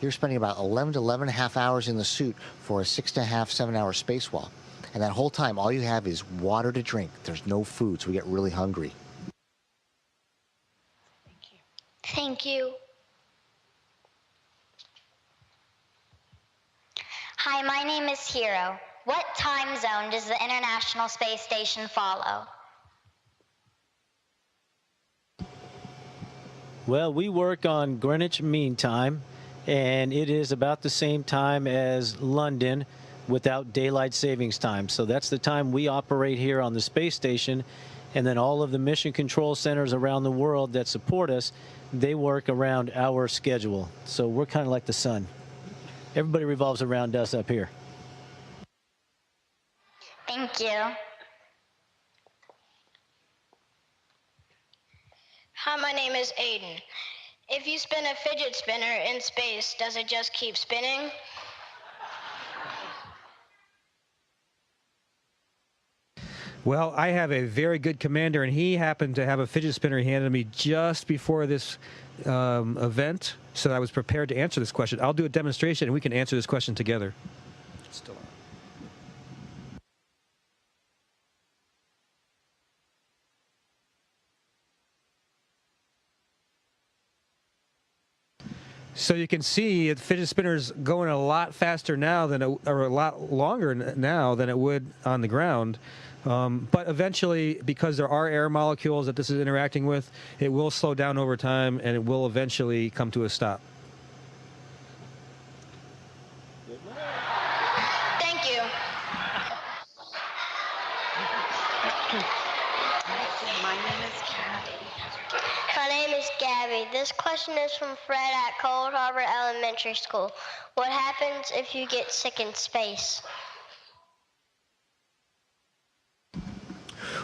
you're spending about 11 to 11 and a half hours in the suit for a 6.5, 7-hour spacewalk. And that whole time, all you have is water to drink. There's no food, so we get really hungry. Thank you. Hi, my name is Hero. What time zone does the International Space Station follow? Well, we work on Greenwich Mean Time, and it is about the same time as London without daylight savings time. So that's the time we operate here on the space station, and then all of the mission control centers around the world that support us, they work around our schedule. So we're kind of like the sun. Everybody revolves around us up here. Thank you. Hi, my name is Aiden. If you spin a fidget spinner in space, does it just keep spinning? Well, I have a very good commander, and he happened to have a fidget spinner he handed me just before this event, so I was prepared to answer this question. I'll do a demonstration, and we can answer this question together. Still on. So you can see the fidget spinner's going a lot faster now than or a lot longer now than it would on the ground. But eventually, because there are air molecules that this is interacting with, it will slow down over time, and it will eventually come to a stop. Thank you. My name is Gabby. This question is from Fred at Cold Harbor Elementary School. What happens if you get sick in space?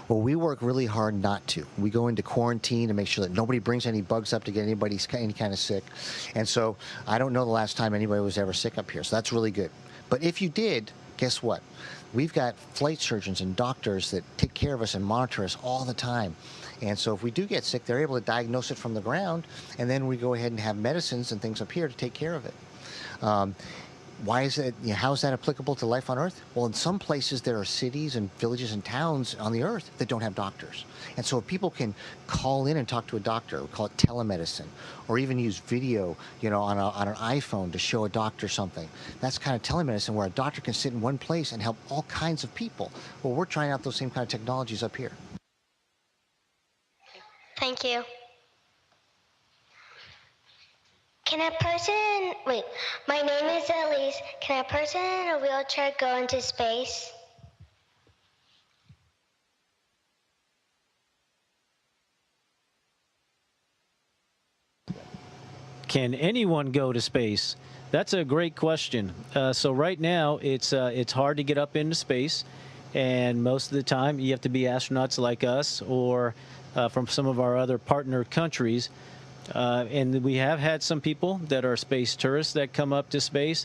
Well, we work really hard not to. We go into quarantine to make sure that nobody brings any bugs up to get anybody any kind of sick. And so I don't know the last time anybody was ever sick up here, so that's really good. But if you did, guess what? We've got flight surgeons and doctors that take care of us and monitor us all the time. And so if we do get sick, they're able to diagnose it from the ground, and then we go ahead and have medicines and things up here to take care of it. Why is it, how is that applicable to life on Earth? Well, in some places there are cities and villages and towns on the Earth that don't have doctors. And so if people can call in and talk to a doctor, we call it telemedicine, or even use video, on an iPhone to show a doctor something. That's kind of telemedicine where a doctor can sit in one place and help all kinds of people. Well, we're trying out those same kind of technologies up here. Thank you. My name is Elise. Can a person in a wheelchair go into space? Can anyone go to space? That's a great question. So right now, it's hard to get up into space, and most of the time, you have to be astronauts like us or from some of our other partner countries. And we have had some people that are space tourists that come up to space,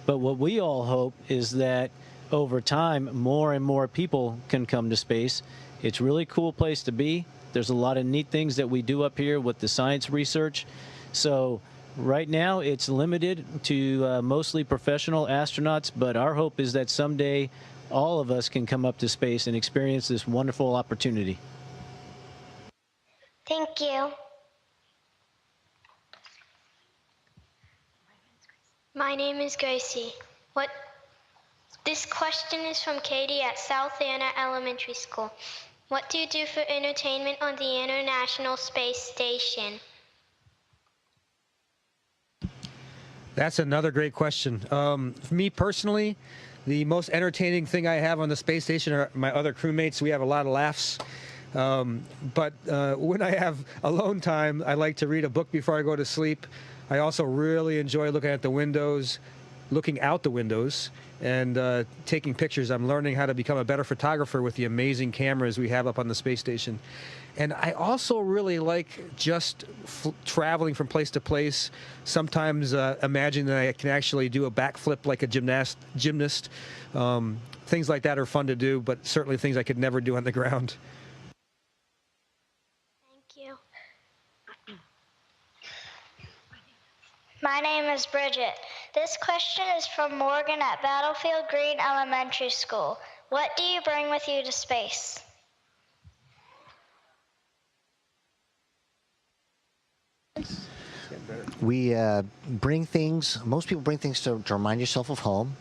but what we all hope is that over time, more and more people can come to space. It's a really cool place to be. There's a lot of neat things that we do up here with the science research. So right now, it's limited to mostly professional astronauts, but our hope is that someday all of us can come up to space and experience this wonderful opportunity. Thank you. My name is Gracie. This question is from Katie at South Anna Elementary School. What do you do for entertainment on the International Space Station? That's another great question. For me personally, the most entertaining thing I have on the space station are my other crewmates. We have a lot of laughs. But when I have alone time, I like to read a book before I go to sleep. I also really enjoy looking out the windows, and taking pictures. I'm learning how to become a better photographer with the amazing cameras we have up on the space station. And I also really like just traveling from place to place. Sometimes imagine that I can actually do a backflip like a gymnast. Things like that are fun to do, but certainly things I could never do on the ground. Thank you. My name is Bridget. This question is from Morgan at Battlefield Green Elementary School. What do you bring with you to space? We bring things, most people bring things to remind yourself of home.